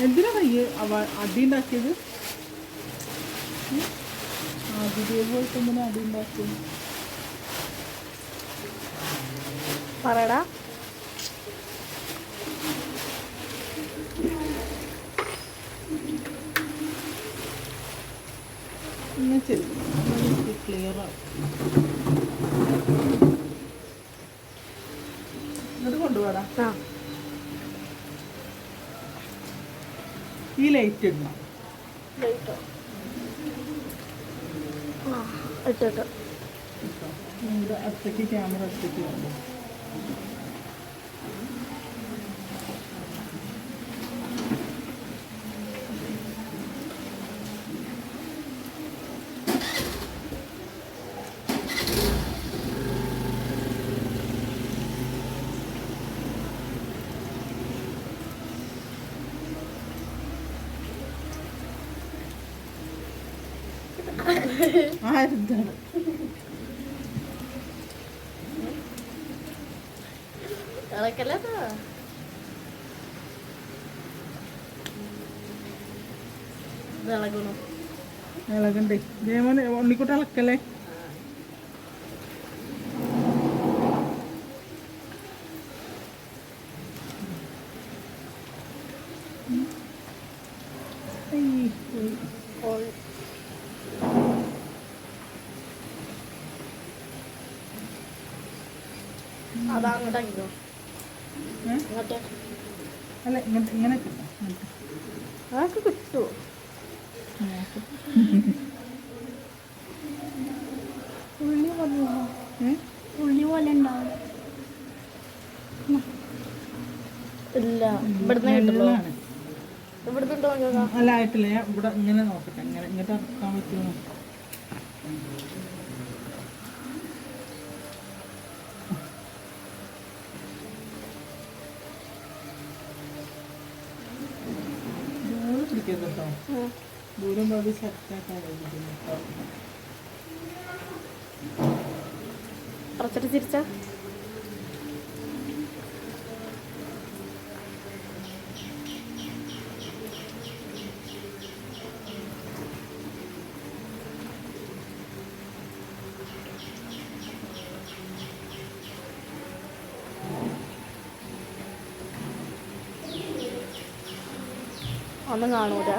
എന്തിനാ കയ്യ് അടി ഉണ്ടാക്കിയത്? ഇതേപോലത്തെ എന്തിനാ അടി ഉണ്ടാക്കിയത്? പറയടാ. ക്ലിയർ ആവും. എന്നിട്ട് കൊണ്ടുപോടാ. ഈ ലൈറ്റ് ഇടണം. അടുത്തേക്ക് ക്യാമറ അടുത്തേക്ക് വേണ്ട. ആരുതാണ് ഇളകണ്ടേ? ജയമോനെ ഉണ്ണിക്കുട്ടി ഇളക്കല്ലേ? അല്ല ഇങ്ങനെ അതൊക്കെ കിട്ടുമോ? ഉള്ളി പോലെ ഉണ്ടാവും. ഇല്ല, ഇവിടുന്ന് കിട്ടുള്ളൂ. ഇവിടുന്ന് അല്ല ആയിട്ടില്ല. ഞാൻ ഇവിടെ ഇങ്ങനെ നോക്കട്ടെ. ഇങ്ങനെ ഇങ്ങോട്ട് ഇറക്കാൻ പറ്റുമോ? പിടിക്കട്ടോ. ദൂരം പോയി സെറ്റാക്കാൻ കുറച്ചിട്ട് തിരിച്ചാ ഒന്നും കാണൂല.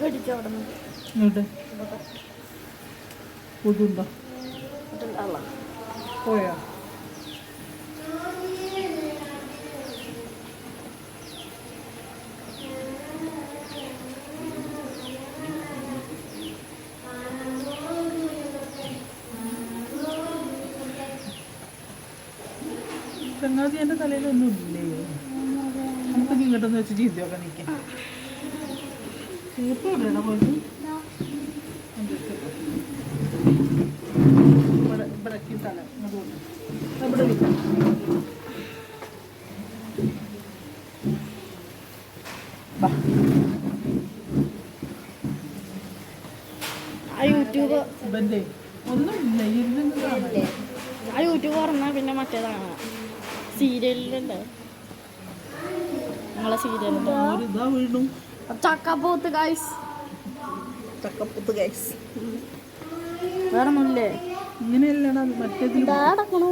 കടിച്ചോ അവിടെ നിന്ന് പുതുണ്ടോ പോയോ? ചങ്ങാതി എൻ്റെ തലയിലൊന്നും ഇല്ലേ? നമുക്ക് ഇങ്ങോട്ടൊന്ന് വെച്ച് ചെയ്തോക്കെ നിൽക്കാം. ചീപ്പ് എവിടെയാണ് പോയിട്ട്? ഇവിടെ തല അതുകൊണ്ട് ഇവിടെ വിൽക്കാം. യൂട്യൂബ് ഒന്നും ഇല്ല. ആ യൂട്യൂബ് പറഞ്ഞാൽ പിന്നെ മറ്റേതാണ് സീരിയലിലുണ്ട്. നമ്മളെ സീരിയലുണ്ട് ഇതാ വീണ്ടും ചക്കപ്പൂത്ത് ഗൈസ്. ചക്കപ്പൂത്ത് ഗൈസ്. വേറെ ഒന്നുമില്ലേ? ഇങ്ങനെയല്ലടാ മറ്റേതിൽ നടക്കണു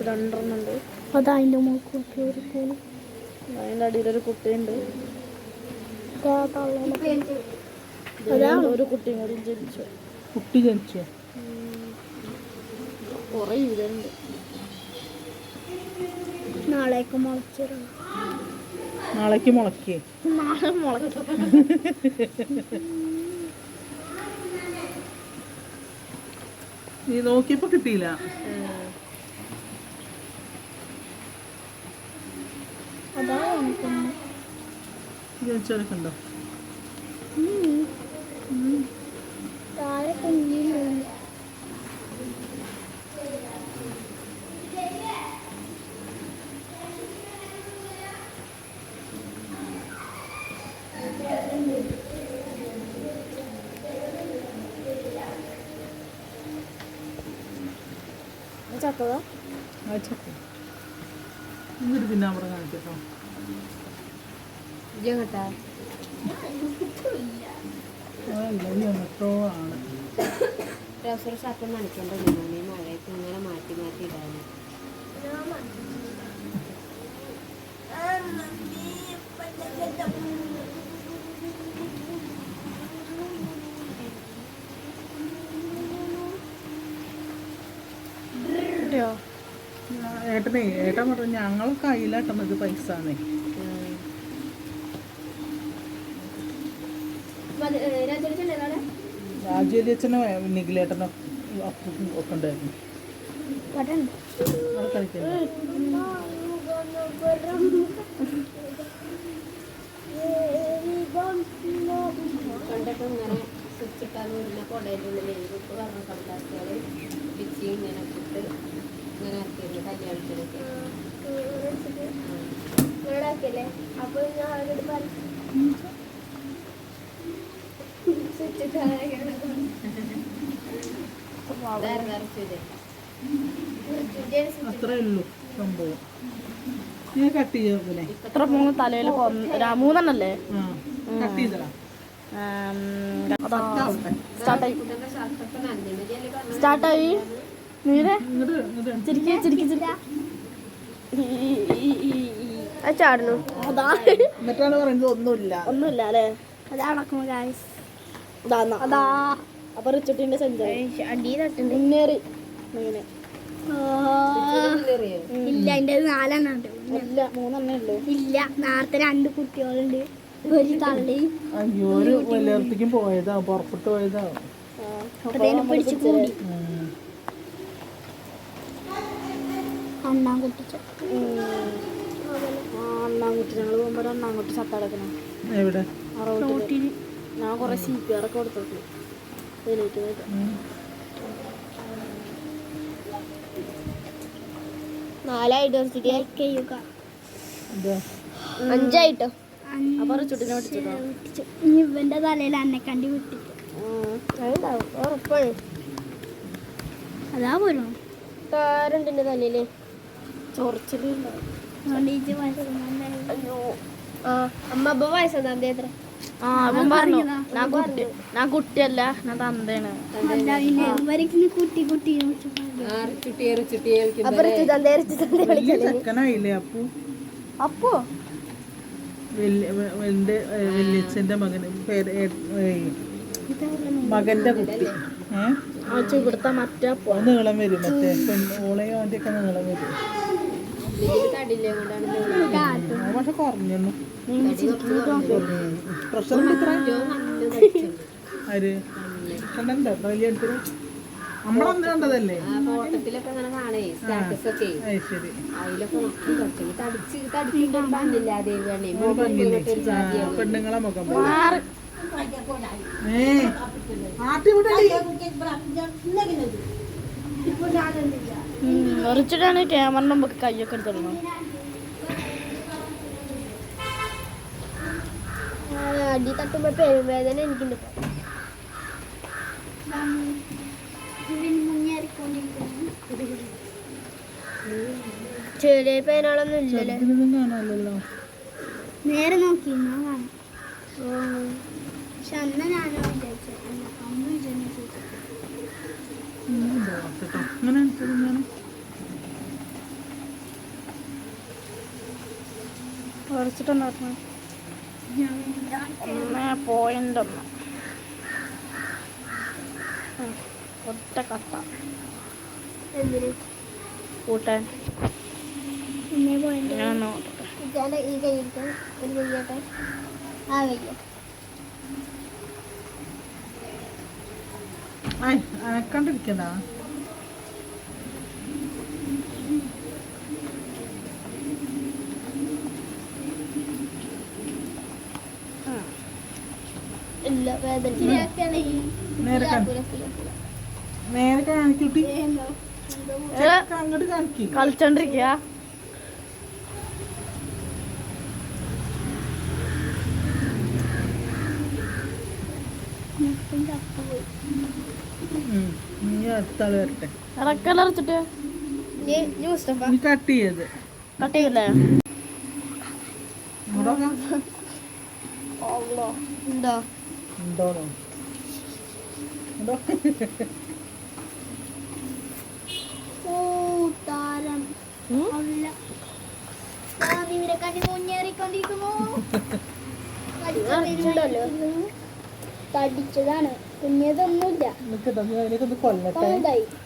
രണ്ടെണ്ണം ഉണ്ട്. അതതിൻ്റെ മൂക്കൊക്കെ ഒരു കൂടി അതിൻ്റെ അടിയിലൊരു കുട്ടിയുണ്ട്. അതാണ് ഒരു കുട്ടിയും കൂടി ജനിച്ചു. കുട്ടി ജനിച്ചോ? കുറേ ഇതിലുണ്ട്. നാളേക്ക് മുളച്ചിടണം. നാളേക്ക് മുളക്കേ? നാളെ മുളക്കും. നീ നോക്കിയപ്പോ കിട്ടിയില്ല. അതാ ജനിച്ചവരൊക്കെ ഉണ്ടോ? താഴെ കുഞ്ഞിലുണ്ട്. ചത്തതാ? എന്നിട്ട് പിന്നെ അവിടെ കാണിക്കട്ടോ. എട്ടോ ആണ് ഷർട്ട് നനയ്ക്കേണ്ടത് മഴയത്ത് ഇങ്ങനെ മാറ്റി മാറ്റി ഇടാന്. ഏട്ടൻ പറഞ്ഞു ഞങ്ങൾ കയ്യിലാട്ടണത് പൈസ ആണേ. രാജുലി അച്ഛനോ നിഖിലേട്ടനോ ഒക്കെ ഉണ്ടായിരുന്നു. പണ്ടൊക്കെ ഇങ്ങനെ സ്വിച്ചിട്ടാൽ വരുന്ന കൊടയുടെ ഉള്ളിൽ ഉപ്പ് പറഞ്ഞ കടലാസുകൾ പിച്ചി ഇങ്ങനെ ഇട്ട് ഇങ്ങനെ ആക്കിയിരുന്നു കല്യാണത്തിനൊക്കെ. അത്രേ ഉള്ളൂ സംഭവം. നീ കട്ട് ചെയ്തേ ഇത്ര മൂന്ന് തലയിൽ മൂന്നെണ്ണല്ലേ? കട്ട് ചെയ്തടാ. സ്റ്റാർട്ടായി. നീരെ ഇങ്ങോട്ട് ചാടുന്നു. എന്നിട്ടാണ് പറയുന്നത് ഒന്നുമില്ല അല്ലേ? അതാ അപ്പൊ റിച്ചുട്ടിന്റെ സെഞ്ചുറി മുന്നേറി. ഇല്ല അതിന്റെ 4 ഉണ്ട്. ഇല്ല 3 ഉള്ളൂ. ഇല്ല നേരത്തെ 2 കുട്ടികളുണ്ട്, ഒരു തള്ളയും. അയ്യോ ഒരു വല്ലയിടത്തേക്കും പോയതാ, പുറപ്പെട്ടു പോയതാ. പിടിച്ചു കൂടി അണ്ണാൻകുട്ടിച്ച അണ്ണാൻകുട്ടി. ഞങ്ങൾ പോകുമ്പോ അണ്ണാൻകുട്ടി ചത്തടക്കണം. എവിടെ? റോട്ടിൽ. ഞാൻ കൊറേ CPR ഒക്കെ കൊടുത്തു. 5 അപ്പൊ റിച്ചുട്ടിനെ വിളിച്ചിട്ടോ. ഇവന്റെ തലയിൽ അന്നെ കണ്ടി വിട്ടിട്ട് ഉറപ്പാണ്. അതാ പോലും കാരുണ്ടിന്റെ തലയില് ചൊറിച്ചിലുണ്ടാവും. അമ്മ വയസ്സാ എത്ര? അവൻ പറഞ്ഞു ഞാൻ കുട്ടിയല്ല, ഞാൻ തന്തയാണ്. കുട്ടി കുട്ടി ചെക്കനായില്ലേ അപ്പു? അപ്പോ വല്യച്ഛന്റെ മകന് മകന്റെ കുട്ടി. ഇവിടുത്തെ മറ്റേ നീളം വരും, മറ്റേ ഓളയോ അവൻ്റെ ഒക്കെ നീളം വരും. പക്ഷെ കുറഞ്ഞു. പ്രഷർ ആര് കണ്ടോ? വലിയ എടുത്തിട്ട് നമ്മളന്ന് കണ്ടതല്ലേ? ഫോട്ടത്തിലൊക്കെ അങ്ങനെ കാണേ, സ്റ്റാറ്റസ് ഒക്കെ ശരി. അതിലൊക്കെ തടിച്ചില്ലാതെ പെണ്ണുങ്ങളെ മുഖം മറിച്ചിട്ടാണ് ക്യാമറ നമുക്ക് കൈയൊക്കെ എടുത്തിടണം. അടി തട്ടുമ്പോ പെരുവേദന എനിക്കുണ്ട്. ചെറിയ പേനാളൊന്നും ഇല്ലല്ലോ. കാണാമല്ലോ. നേരെ നോക്കി പക്ഷെ അന്ന് ഞാനോ വിചാരിച്ചു അമ്മ വിചാരിച്ചു കേട്ടോ അങ്ങനെ ഞാൻ വരച്ചിട്ടുണ്ടായിരുന്നു. 1.1 ഒറ്റ കട്ട എന്തിന് കൂട്ടാൻ. പിന്നെ പോയിന്റ് ഞാൻ നോക്കട്ടെ. ഇതാണ്ട് ഈ കൈയിട്ട് ഒരു കൈയ്യട്ടെ ആ കയ്യ അനക്കാണ്ടിരിക്കണ്ട. ഇല്ല വേദന നേരെ കാണിക്കൂട്ടി അങ്ങോട്ട് കാണിക്കും. കളിച്ചോണ്ടിരിക്കുക. നീ അടുത്താള് വരട്ടെ. ഇറക്കലറച്ചിട്ട് മുസ്തഫ നീ കട്ട് ചെയ്ത് കട്ട് ചെയ്യില്ലേ? ഇങ്ങോട്ടൊക്കെ ഉണ്ടോ ഉണ്ടോന്നോ ഉണ്ടോ? താരം അല്ല ഇവരെ കണ്ടി മുന്നേറിക്കൊണ്ടിരിക്കുന്നു. തടിച്ചതാണ് കുഞ്ഞതൊന്നുമില്ല. നിക്കട്ടെ നീ അതിനൊക്കെ ഒന്ന് കൊല്ലട്ടെ,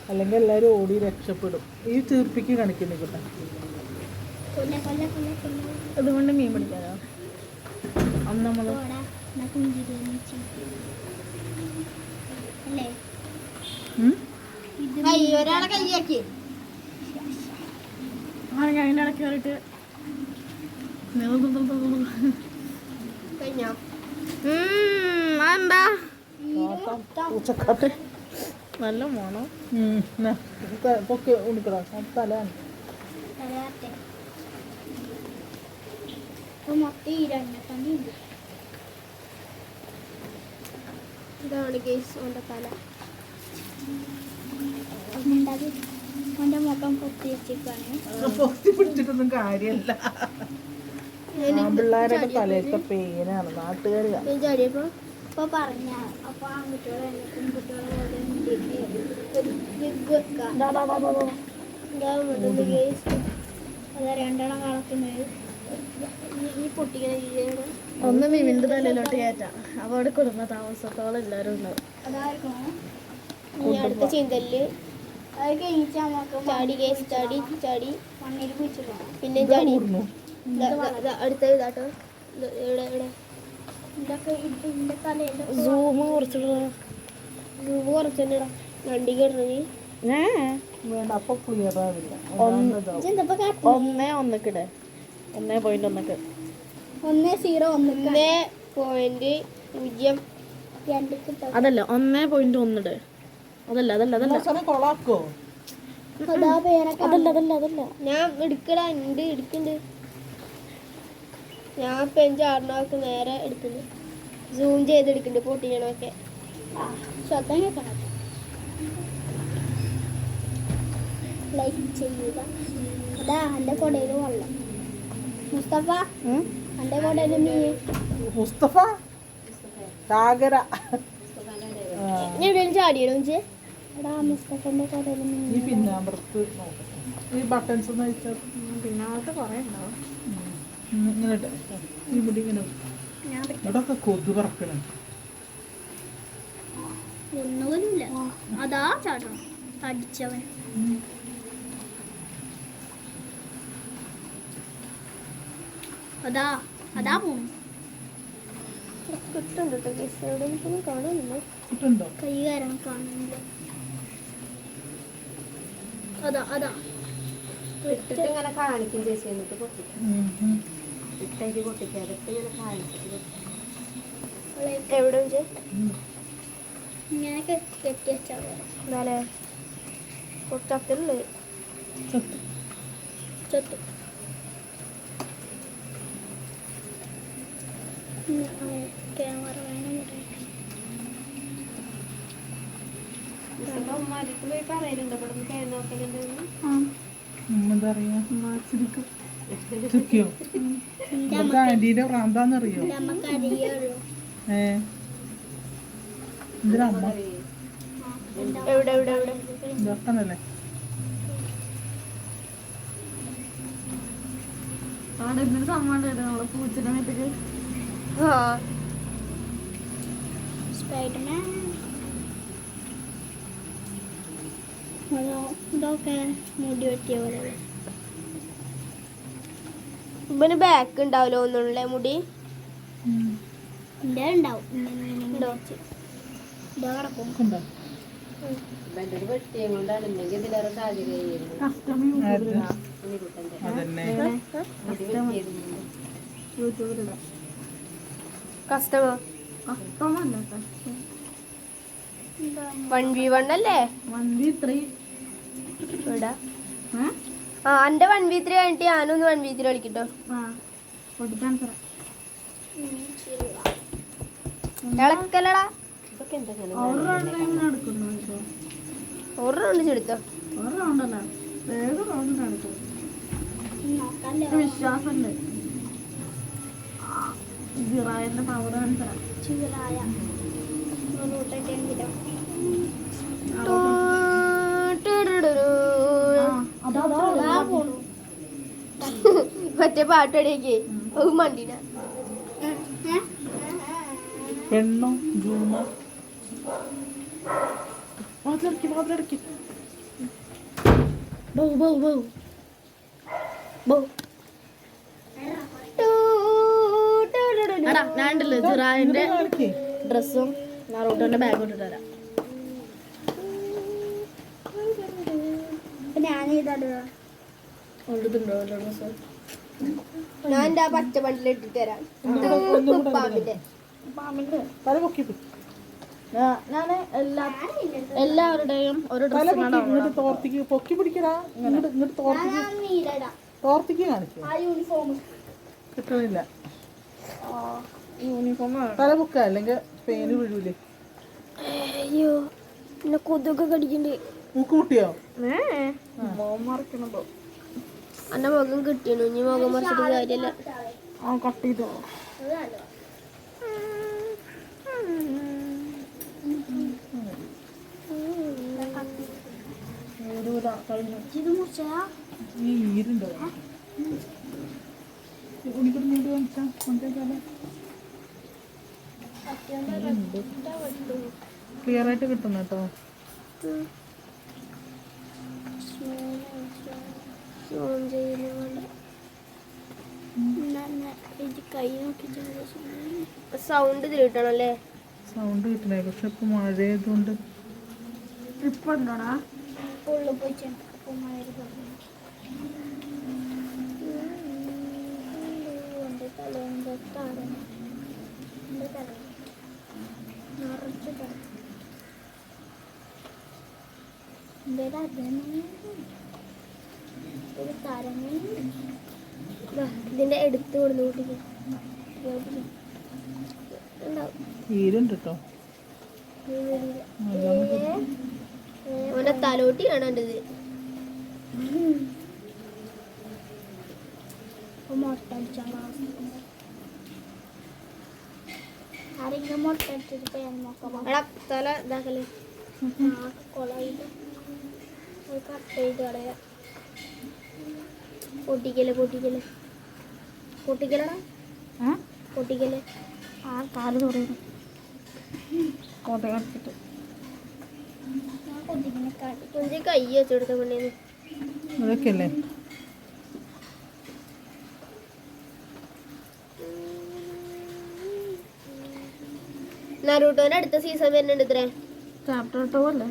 അല്ലെങ്കിൽ എല്ലാരും ഓടി രക്ഷപ്പെടും. ഈ ചീർപ്പിക്ക് കാണിക്കുന്നു കേട്ടോ. കൊല്ല കൊല്ല കൊല്ല കൊല്ല അതുകൊണ്ട് മീൻ പിടിക്കാലോ. അന്ന് നമ്മള് അല്ലേ ഉം? ഒരാളെ കൈയാക്കി അതിൻ്റെ ഇടയ്ക്ക് കയറിയിട്ട് കഴിഞ്ഞോ എന്താ പൂച്ചക്കാട്ട് നല്ല മോണോ. പൊക്കെ ഉണിക്കടാ തലാണ്. തലയാട്ടെ മൊത്തം ഈ രണ്ടെണ്ണുണ്ട്. ഇതാണ് കേസ് ഓൻ്റെ തല. ഓൻ്റെ മുഖം പൊത്തി വെച്ചിരിക്കാണ്. പൊത്തി പിടിച്ചിട്ടൊന്നും കാര്യല്ല. പിള്ളേരുടെ തലയൊക്കെ പേനാണ് നാട്ടുകാര്. ചാടിയപ്പോ ഇപ്പൊ പറഞ്ഞ അപ്പൊ ആൺകുട്ടികളെ പെൺകുട്ടികളെ പോലെ രണ്ടെണ്ണം കളക്കുന്നത് ഈ പൊട്ടിക്കുന്ന രീതിയാണ്. ഒന്ന് മിമിന്റെ തലയിലോട്ട് കയറ്റാം. അപ്പൊ അവിടെ കുടുംബ താമസത്തോളം എല്ലാരും ഉണ്ടാവും. അതായിരിക്കണം ഇനി അടുത്ത ചീന്തല് അത് കഴിഞ്ഞിട്ട് നമുക്ക് ചാടി കേസ് ചാടി ചാടി മണ്ണിൽ കുഴിച്ചിടണം. പിന്നെ ചാടി അടുത്ത ഇതാട്ടോ ഇവിടെ ഇവിടെ ഇതൊക്കെ ഇതിന്റെ തലയിന്റെ സൂമ് കുറച്ചിട്ട് രൂപ കുറച്ചിടാം. വണ്ടി കിടണി വേണ്ട, അപ്പൊ ക്ലിയർ ആവില്ല. 1.1 1.1 1.0 അതല്ല 1.1 അതല്ല അതല്ല അതല്ല കൊളാക്കോ. അതല്ല അതല്ല അതല്ല. ഞാൻ എടുക്കടാ ഉണ്ട് എടുക്കുന്നുണ്ട്. ഞാൻ പെഞ്ചാറിനൊക്കെ നേരെ എടുക്കുന്നു. സൂം ചെയ്തെടുക്കുന്നുണ്ട് പൊട്ടിക്കണമൊക്കെ. ശബ്ദം കേൾക്കണം. ലൈക്ക് ചെയ്യുക. അതാ എൻ്റെ കൊടയിൽ വെള്ളം. മുസ്തഫ എൻ്റെ കൊടയിൽ നീ മുസ്തഫ സാഗര ഞാൻ ചാടിയോ എടാ മുസ്തഫൻ്റെ കൊടയിൽ നീ ഈ പിന്നാമ്പുറത്ത് ഈ ബട്ടൺസ് ഒന്ന് അയച്ചാൽ പിന്നാമത്തെ കുറേ ഉണ്ടാവും. ഇങ്ങനെ ഇട്ടെ. ഇവിടെ ഇങ്ങനെ ഇവിടൊക്കെ കൊതു പറക്കണം. ഒന്നുപോലുമില്ല. അതാ ചാടണം തടിച്ചവൻ. അതാ അതാ പോണു. കിട്ടുന്നുണ്ട് കേട്ടോ. എവിടെ നിൽക്കുന്നു കാണുന്നില്ല. കിട്ടുണ്ടോ? കൈ കാരണം കാണുന്നില്ല. അതാ അതാ ഇട്ടിട്ട് ഇങ്ങനെ കാണിക്കും ചേച്ചി. എന്നിട്ട് പൊട്ടിക്കും. ഇട്ടേക്ക് പൊട്ടിക്കാതെ ഇങ്ങനെ കാണിച്ചിട്ട് എവിടെ വെച്ച് ഇങ്ങനെ കെട്ടി വെച്ചാൽ എന്നാലേ കുറച്ചത്തില്ലേ ചത്തു. ക്യാമറ വേണം. പോയി പറയുന്നുണ്ട് ഇവിടെ നിന്ന് നോക്കലുണ്ട്. എന്താ പറയാ ചുക്കിയോ ആന്റീന്റെ പ്രാന്താന്നറിയോ? നമുക്കറിയുള്ളൂ. എന്തിനാ അമ്മ എവിടെ എവിടെ എവിടെ ഇതൊക്കെന്നല്ലേ അവിടെ എന്തൊരു സമ്മാനം നമ്മളെ പൂച്ചയുടെ മേത്തേക്ക്. ആ സ്പൈഡർമാൻ ഇതൊക്കെ മുടി വെട്ടിയ പോലെ. ഇവന് ബാക്ക് ഉണ്ടാവല്ലോ ഒന്നുമില്ലേ മുടി ഉണ്ടാവും ഉണ്ടോ എൻ്റെ ഒരു വെട്ടിയും കൊണ്ടാണ് ഇല്ലെങ്കിൽ ഇതിലേറെ സാധ്യത ചെയ്യുന്നു അതന്നെ യൂട്യൂബിലിടാം. കസ്റ്റമർ കഷ്ടമല്ല 1v1 അല്ലേ 1v3. ഇവിടെ ആ എൻ്റെ 1v3 കഴിഞ്ഞിട്ട് ഞാനൊന്ന് 1v3 കളിക്കട്ടോ. ഇളക്കല്ലടാ ഇതൊക്കെ എന്തെങ്കിലും ഒരു റൗണ്ട് ചെടുത്തോ. വിശ്വാസമുണ്ട് ജിറായന്റെ പവർ കാണിച്ചാ. മറ്റേ പാട്ടടിയൊക്കെ മണ്ടിന പെണ്ണോ ജൂമ വാതിലടക്കി ഞാനുണ്ടല്ലോ ജിറായന്റെ ഡ്രസ്സും നാറൂട്ടോന്റെ ബാഗും ഇട്ടിട്ട് തരാം. കൊണ്ടിട്ടുണ്ടോ ഡ്രസ്സ്? ഞാൻ എൻ്റെ ആ പച്ച ബണ്ടിൽ ഇട്ടിട്ട് തരാം. പാമ്പിന്റെ തല പൊക്കി ഞാന് എല്ലാവരുടെയും ഒരു ഡ്രസ്സ് ഇങ്ങോട്ട് തോർത്തിക്ക് പൊക്കി പിടിക്കടാ. ഇങ്ങോട്ട് തോർത്തിക്ക് കാണിച്ചു കിട്ടണില്ല. യൂണിഫോം തല പൊക്ക അല്ലെങ്കിൽ പേന് വീഴൂലേ. അയ്യോ പിന്നെ കൊതുക് കടിക്കണ്ട്. മൂക്ക് കൂട്ടിയോ മറിക്കണതോ എന്റെ മുഖം കിട്ടിയണു. ഇനി മുഖം മറിച്ചിട്ട് കാര്യല്ല. കട്ട് ചെയ്തോ. ഈ ഈരുണ്ടോ ഉണിക്കിട്ട് കാണിച്ചാ ക്ലിയർ ആയിട്ട് കിട്ടും കേട്ടോ. സൗണ്ട് ഇതിൽ കിട്ടണല്ലേ. സൗണ്ട് കിട്ടണേ പക്ഷെ ഇപ്പൊ മഴയതുകൊണ്ട് ഇപ്പൊ ഉണ്ടോടാ ഇതിന്റെ എടുത്ത് കൊടുത്തു ഈരുണ്ട് കേട്ടോ. അവന്റെ തലോട്ടി കാണാണ്ടത്. എടാ തല ഇതാക്കല് പൊട്ടിക്കല് പൊട്ടിക്കല് പൊട്ടിക്കലടാ പൊട്ടിക്കല്. ആ കാല് തുറയുന്നു കൊത കടിച്ചിട്ട്. കൊഞ്ച് കൈ വെച്ചെടുത്ത പെണ്ണേന്ന്. അതൊക്കെ അല്ലേ നറൂട്ടോന്റെ അടുത്ത സീസൺ വരുന്നുണ്ട് ഇത്രേ. ചാപ്റ്റർ 2 അല്ലേ?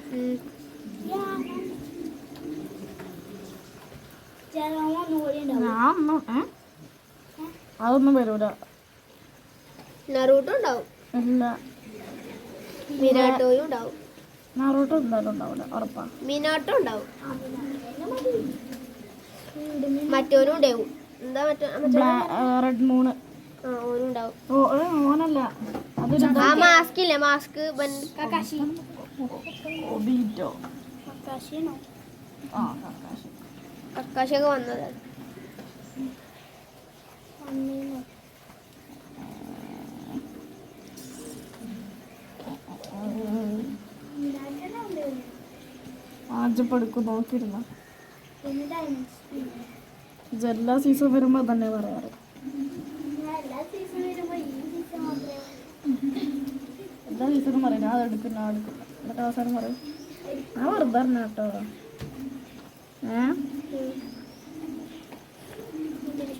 അതൊന്നും വരൂല. നറൂട്ടോ ഉണ്ടാവും. ഇല്ല മിനാട്ടോയും ഉണ്ടാവും. നാറൂട്ടോ എന്തായാലും ഉണ്ടാവില്ല ഉറപ്പാ. മിനാട്ടോ ഉണ്ടാവും. മറ്റോനും ഉണ്ടാവും. എന്താ റെഡ് മൂണ് ഓനും ഉണ്ടാവും. ഓനല്ല അത് ആ മാസ്ക് ഇല്ലേ മാസ്ക് ഒബീറ്റോ. ആ കക്കാശൊക്കെ വന്നത്. പഠിക്കും നോക്കിയിരുന്ന എല്ലാ സീസൺ വരുമ്പോൾ തന്നെ പറയാറ്. എല്ലാ സീസണും പറയും ഞാൻ അതെടുക്കുന്ന എടുക്കുന്ന എന്നിട്ട് അവസാനം പറയും ഞാൻ വെറുതെ പറഞ്ഞ കേട്ടോ.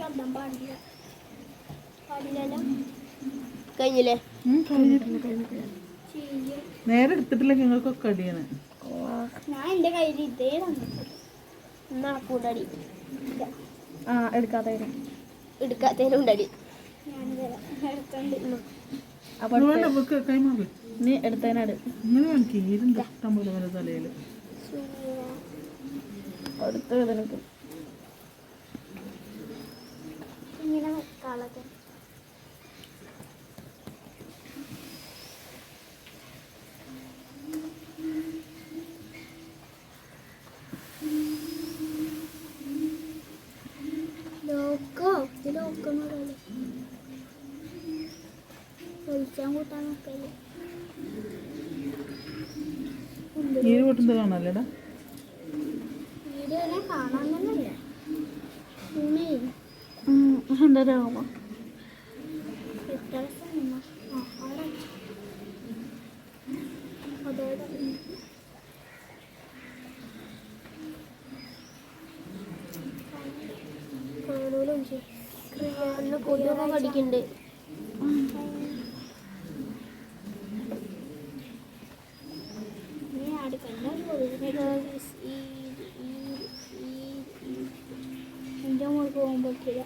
ശബ്ദം പാടില്ല പാടില്ലല്ലോ. കഴിഞ്ഞില്ലേ? നേരെ എടുത്തിട്ടില്ല നിങ്ങൾക്കൊക്കെ അടിയാണ്. ഞാൻ എൻ്റെ കയ്യിൽ ഇതേ തന്നിട്ട് നടക്കൂട്ടടി. ആ എടുക്കാത്തതിനും എടുക്കാത്തതിനുണ്ടടി. അപ്പോൾ കൈമാറി നീ എടുത്തതിനാട് ഇങ്ങനെ എനിക്ക് ഈരുണ്ട് ഇഷ്ടം പോലെ വരെ തലയില്. അടുത്ത നിനക്ക് ഇങ്ങനെ കളക്കെ ലോക്കോ ലോക്കൊന്നും പറയല്ലേ. ഒഴിച്ചാൻ കൂട്ടാൻ നോക്കല്ലേ. ഈര് പൊട്ടുന്നത് കാണാല്ലേടാ. വീഡിയോ കാണാൻ തന്നെയല്ലേ എൻ്റെ രാമ കൊതുകൊക്കെ കടിക്കുന്നുണ്ട്. എൻ്റെ മോൾക്ക് പോകാൻ പറ്റില്ല.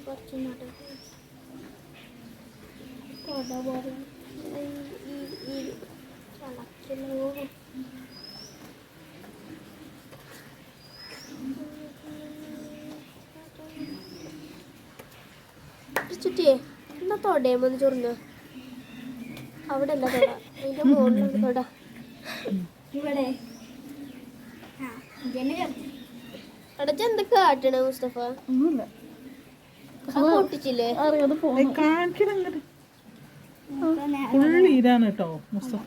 കുറച്ച് നടക്കും കൊട പോലെ ചളക്കിലോ. ചുറ്റിയേ എന്താ തൊടയുമ്പോന്ന് ചൊറിഞ്ഞ അവിടെ അല്ല തൊട അതിന്റെ മുകളിലാണ് തൊട. ഇവിടെ അടച്ച എന്തൊക്കെ കാട്ടണ മുസ്തഫ? ഒന്നുമില്ല പൊട്ടിച്ചില്ലേ? അറിയാതെ ഉള്ളീരാണ് കേട്ടോ മുസ്തഫ.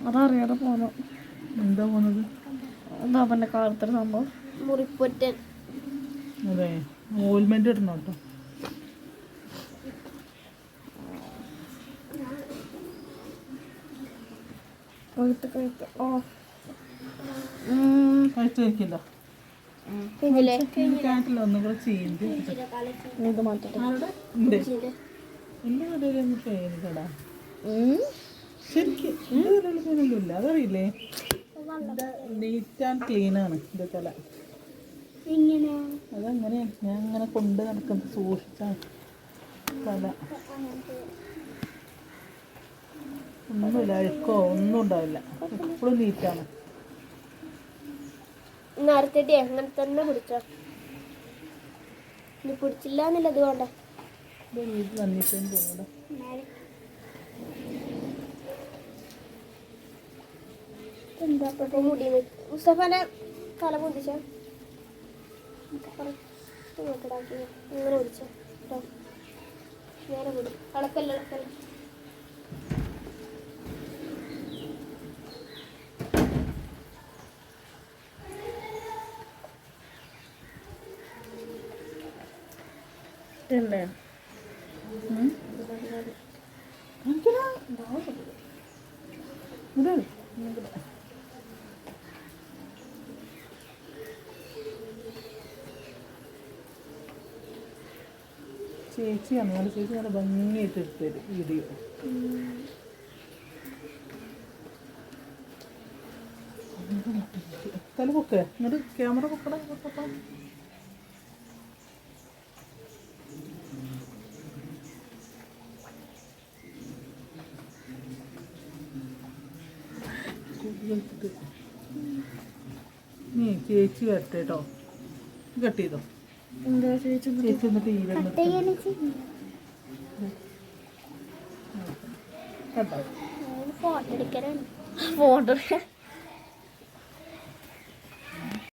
അതറിയാതെ പോന്നു. എന്താ പോന്നത്? എന്താ അവൻ്റെ കാലത്തൊരു സംഭവം മുറിപ്പൊറ്റൻ. അതെ ഓയിൽമെന്റ് ഇടണം കേട്ടോ. കഴിച്ചു വെക്കില്ല. കാട്ടില്ല ഒന്നും കൂടെ ചെയ്ത് ഇത് മാറ്റട്ടെ. എന്റെ കടയിലൊന്നും ചെയ്യുന്നില്ലടാ ശരിക്കും. എന്റെ കടയിൽ ചെയ്യുന്നില്ല അതറിയില്ലേ. നീറ്റ് ആൻഡ് ക്ലീൻ ആണ് ഇത് തല. അതങ്ങനെയാണ് ഞാൻ അങ്ങനെ കൊണ്ട് നടക്കുന്നത് സൂക്ഷിച്ചാണ് തല. ഒന്നുമില്ല അഴുക്കോ ഒന്നും ഉണ്ടാവില്ല. എപ്പോഴും നീറ്റാണ്. നേരത്തെ അങ്ങനെ തന്നെ പിടിച്ചോ. ഇനി പിടിച്ചില്ല എന്നില്ല അത് വേണ്ട. വീട്ടിൽ വന്നിട്ടേന്ന് തോന്നുന്നു. എന്താ മുടി മുസ്തഫാനെ തല പൊന്തിച്ച ഇങ്ങോട്ടിടാക്കി ഇങ്ങനെ പിടിച്ചോ കേട്ടോ. നേരെ പിടി. ഇളക്കല്ല ഇളക്കല്ല. ചേച്ചിയാണ് നല്ല ചേച്ചി നല്ല ഭംഗിയായിട്ട് എടുത്തത് വീഡിയോ. തല പൊക്കെ എന്നിട്ട് ക്യാമറ പൊക്കട പൊക്കപ്പം. നീ ചേച്ചി വരട്ടെ കേട്ടോ. കട്ട് ചെയ്തോ. എന്താ ചേച്ചി ചേച്ചി എന്നിട്ട് ഈരുന്നു കേട്ടോ. ഫോട്ടോ എടുക്കലാണ്. ഫോട്ടോ